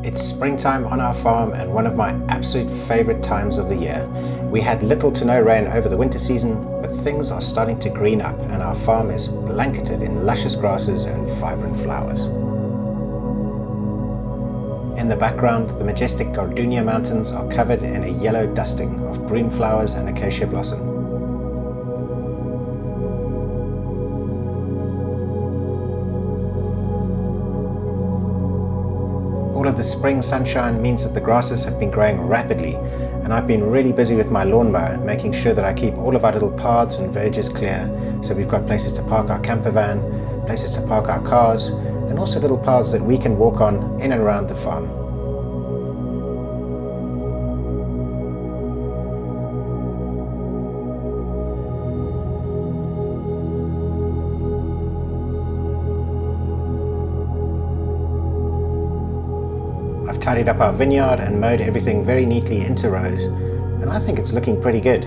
It's springtime on our farm and one of my absolute favorite times of the year. We had little to no rain over the winter season, but things are starting to green up and our farm is blanketed in luscious grasses and vibrant flowers. In the background, the majestic Gardenia Mountains are covered in a yellow dusting of broom flowers and acacia blossom. All of the spring sunshine means that the grasses have been growing rapidly, and I've been really busy with my lawnmower, making sure that I keep all of our little paths and verges clear, so we've got places to park our camper van, places to park our cars, and also little paths that we can walk on in and around the farm. I've tidied up our vineyard and mowed everything very neatly into rows, and I think it's looking pretty good.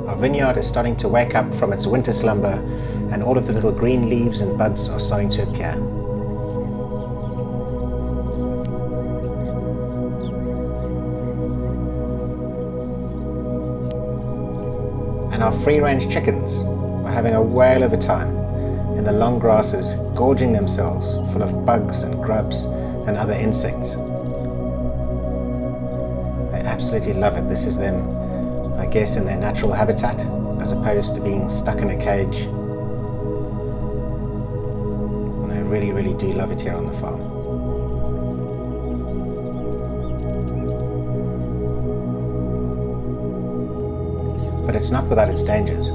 Our vineyard is starting to wake up from its winter slumber, and all of the little green leaves and buds are starting to appear. And our free-range chickens are having a whale of a time in the long grasses, gorging themselves full of bugs and grubs and other insects. They absolutely love it. This is them, I guess, in their natural habitat, as opposed to being stuck in a cage. And they really, really do love it here on the farm. But it's not without its dangers,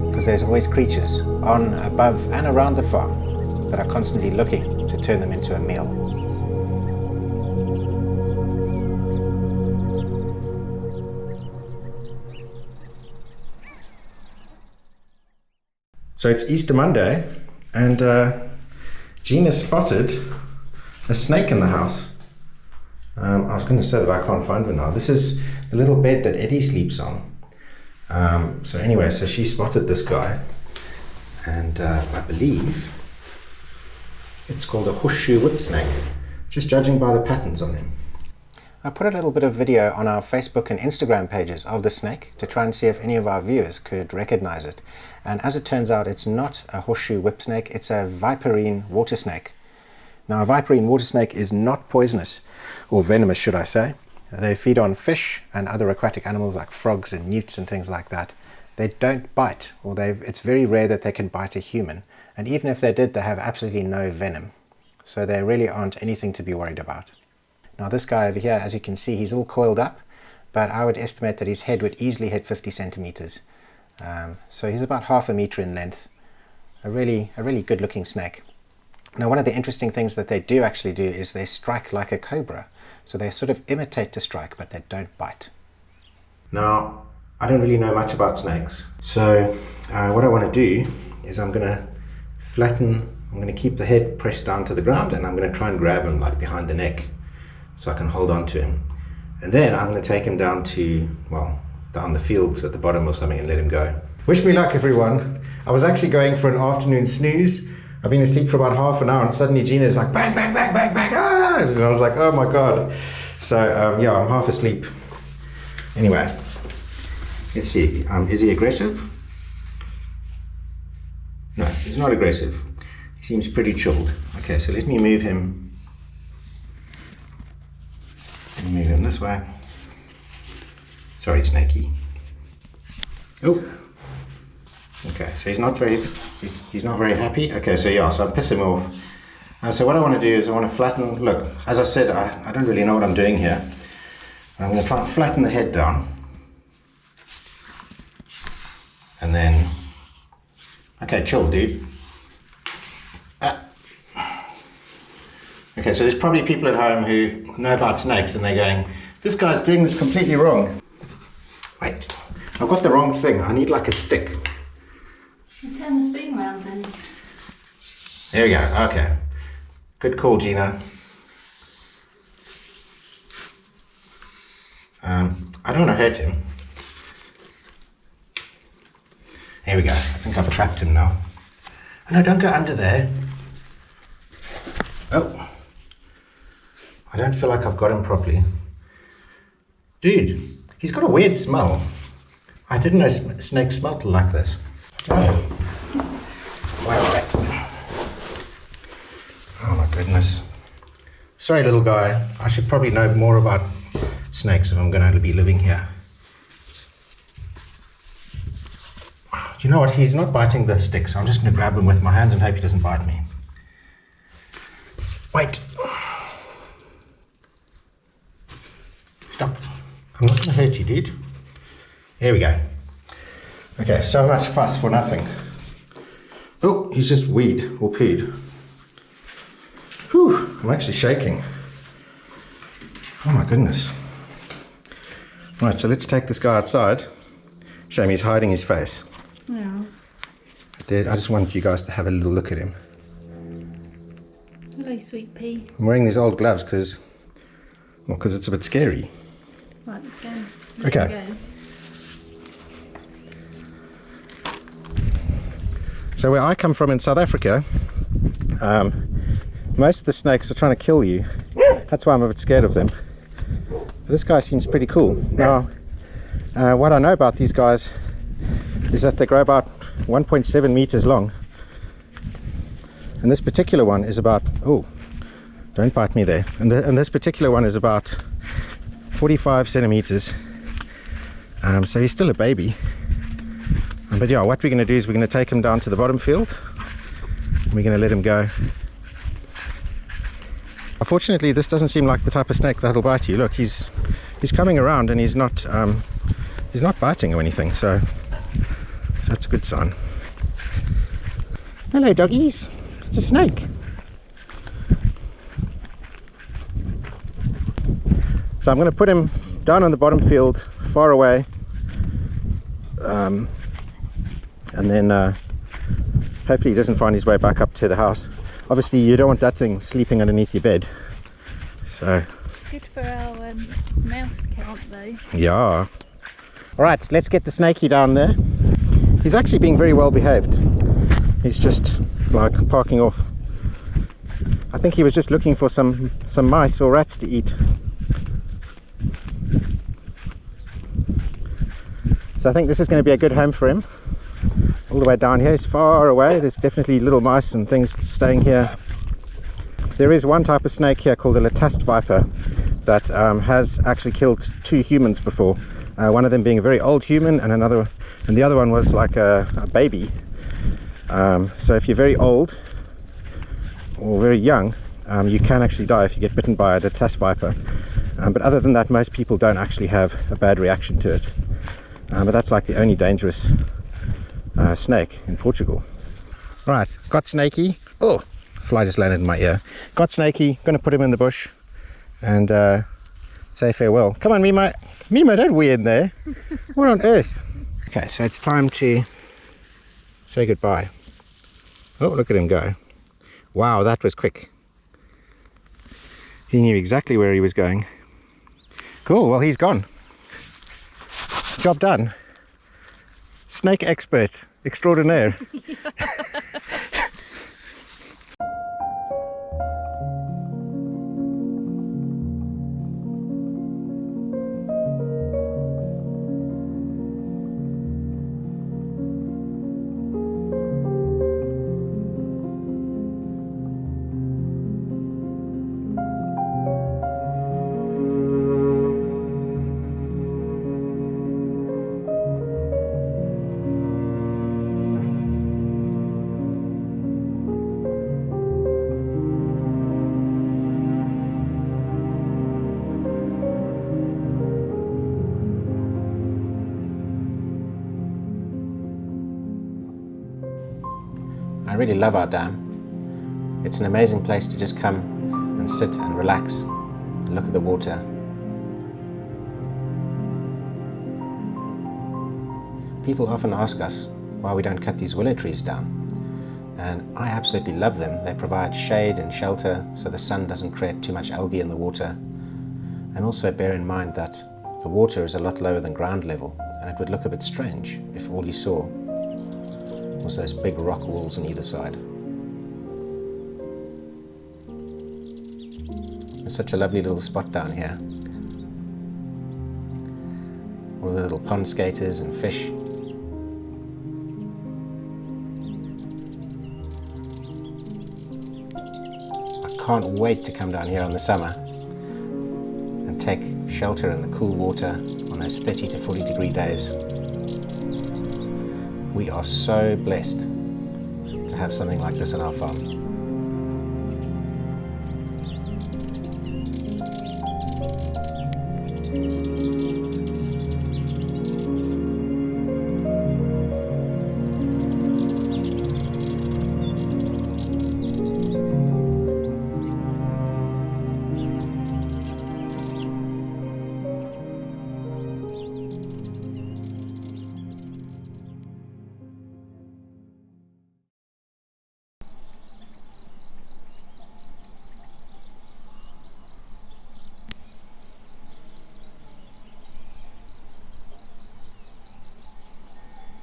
because there's always creatures on, above and around the farm that are constantly looking to turn them into a meal. So it's Easter Monday, and Gina spotted a snake in the house. I was going to say that I can't find one now. This is the little bed that Eddie sleeps on. So anyway, so she spotted this guy, and I believe it's called a horseshoe whip snake, just judging by the patterns on him. I put a little bit of video on our Facebook and Instagram pages of the snake to try and see if any of our viewers could recognize it. And as it turns out, it's not a horseshoe whip snake, it's a Viperine water snake. Now, a Viperine water snake is not poisonous, or venomous should I say. They feed on fish and other aquatic animals like frogs and newts and things like that. They don't bite, or it's very rare that they can bite a human. And even if they did, they have absolutely no venom. So they really aren't anything to be worried about. Now this guy over here, as you can see, he's all coiled up, but I would estimate that his head would easily hit 50 centimeters. So he's about half a meter in length. A really good looking snake. Now one of the interesting things that they do actually do is they strike like a cobra. So they sort of imitate to strike, but they don't bite. Now, I don't really know much about snakes. So what I want to do is I'm going to keep the head pressed down to the ground, and I'm going to try and grab him like behind the neck so I can hold on to him. And then I'm going to take him down to, well, down the fields at the bottom or something and let him go. Wish me luck, everyone. I was actually going for an afternoon snooze. I've been asleep for about half an hour, and suddenly Gina's like bang, bang, bang, bang, bang, ah! And I was like, oh my God. So yeah, I'm half asleep. Anyway, let's see. Is he aggressive? No, he's not aggressive. He seems pretty chilled. Okay, so let me move him. Let me move him this way. Sorry, Snakey. Oh. Okay, so he's not very happy. Okay, so yeah, so I'm pissing him off. So what I want to do is I want to flatten, look, as I said, I don't really know what I'm doing here. I'm going to try and flatten the head down. And then, okay, chill, dude. Okay, so there's probably people at home who know about snakes and they're going, this guy's doing this completely wrong. Wait, I've got the wrong thing. I need like a stick. Turn the spoon around then. There we go, okay. Good call, Gina. I don't want to hurt him. Here we go. I think I've trapped him now. Oh, no, don't go under there. Oh. I don't feel like I've got him properly. Dude, he's got a weird smell. I didn't know snakes smelled like this. Oh. Wow. Oh my goodness. Sorry, little guy. I should probably know more about snakes if I'm going to be living here. Do you know what? He's not biting the stick, so I'm just going to grab him with my hands and hope he doesn't bite me. Wait. Stop. I'm not going to hurt you, dude. Here we go. Okay, so much fuss for nothing. Oh, he's just weed or pooed. Whew, I'm actually shaking. Oh my goodness. Right, so let's take this guy outside. Shame he's hiding his face. Yeah. I just wanted you guys to have a little look at him. Hello, sweet pea. I'm wearing these old gloves because it's a bit scary. Right, go. Okay. Go. So where I come from in South Africa, most of the snakes are trying to kill you. That's why I'm a bit scared of them. But this guy seems pretty cool. Now, what I know about these guys is that they grow about 1.7 meters long. And this particular one is about, oh, don't bite me there. And this particular one is about 45 centimeters. So he's still a baby. But yeah, what we're going to do is we're going to take him down to the bottom field. And we're going to let him go. Unfortunately, this doesn't seem like the type of snake that'll bite you. Look, he's coming around and he's not biting or anything. So that's a good sign. Hello, doggies. It's a snake. So I'm going to put him down on the bottom field, far away, and then hopefully he doesn't find his way back up to the house. Obviously, you don't want that thing sleeping underneath your bed. So good for our mouse count, though. Yeah. All right, let's get the Snakey down there. He's actually being very well behaved. He's just like parking off. I think he was just looking for some mice or rats to eat. So I think this is going to be a good home for him. All the way down here is far away. There's definitely little mice and things staying here. There is one type of snake here called the latest viper that has actually killed 2 humans before. One of them being a very old human and the other one was like a baby. So if you're very old or very young, you can actually die if you get bitten by a latest viper. But other than that, most people don't actually have a bad reaction to it. But that's like the only dangerous snake in Portugal. Right, got Snakey. Oh, fly just landed in my ear. Got Snakey, gonna put him in the bush and say farewell. Come on, Mimo. Mimo, don't weird there. What on earth? Okay, so it's time to say goodbye. Oh, look at him go. Wow, that was quick. He knew exactly where he was going. Cool, well, he's gone. Job done. Snake expert extraordinaire. I really love our dam. It's an amazing place to just come and sit and relax and look at the water. People often ask us why we don't cut these willow trees down, and I absolutely love them. They provide shade and shelter so the sun doesn't create too much algae in the water, and also bear in mind that the water is a lot lower than ground level and it would look a bit strange if all you saw was those big rock walls on either side. It's such a lovely little spot down here. All the little pond skaters and fish. I can't wait to come down here in the summer and take shelter in the cool water on those 30 to 40 degree days. We are so blessed to have something like this on our farm.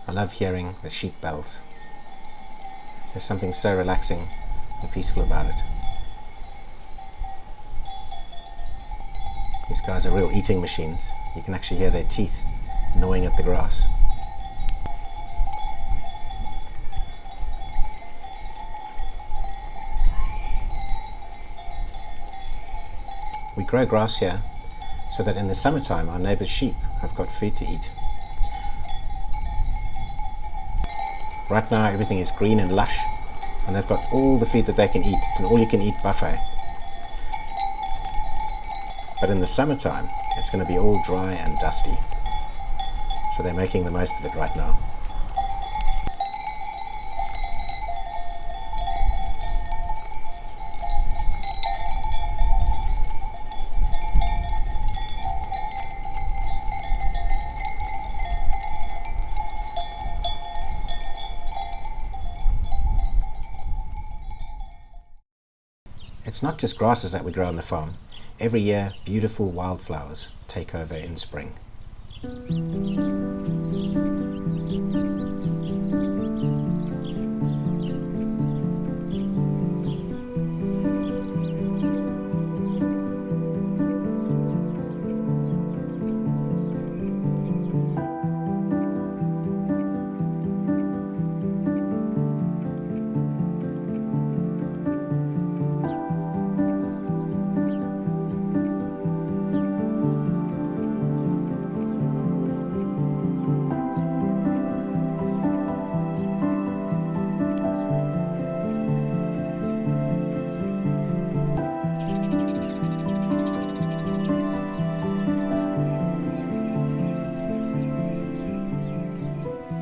I love hearing the sheep bells. There's something so relaxing and peaceful about it. These guys are real eating machines. You can actually hear their teeth gnawing at the grass. We grow grass here so that in the summertime our neighbour's sheep have got food to eat. Right now everything is green and lush, and they've got all the food that they can eat. It's an all-you-can-eat buffet. But in the summertime, it's going to be all dry and dusty. So they're making the most of it right now. It's not just grasses that we grow on the farm. Every year, beautiful wildflowers take over in spring.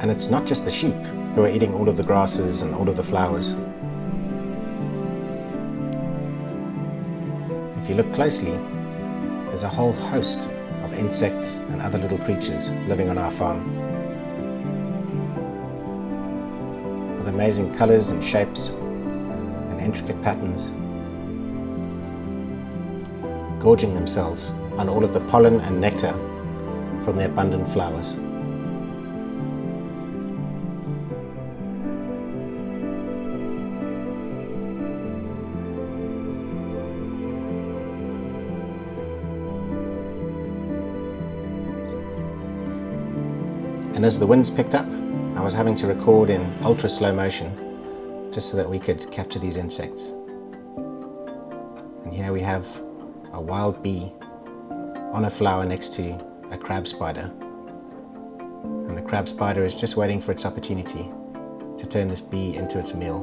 And it's not just the sheep who are eating all of the grasses and all of the flowers. If you look closely, there's a whole host of insects and other little creatures living on our farm, with amazing colors and shapes and intricate patterns, gorging themselves on all of the pollen and nectar from the abundant flowers. And as the winds picked up, I was having to record in ultra slow motion just so that we could capture these insects. And here we have a wild bee on a flower next to a crab spider. And the crab spider is just waiting for its opportunity to turn this bee into its meal.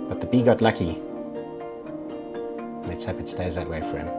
But the bee got lucky. Let's hope it stays that way for him.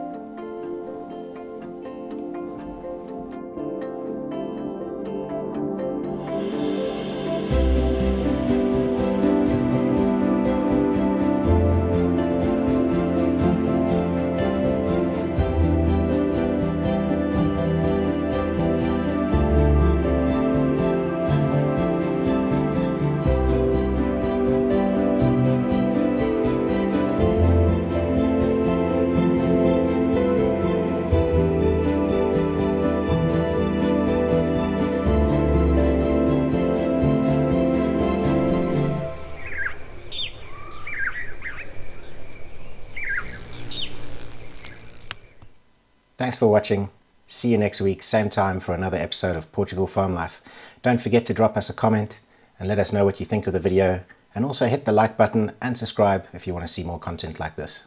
Thanks for watching. See you next week, same time, for another episode of Portugal Farm Life. Don't forget to drop us a comment and let us know what you think of the video, and also hit the like button and subscribe if you want to see more content like this.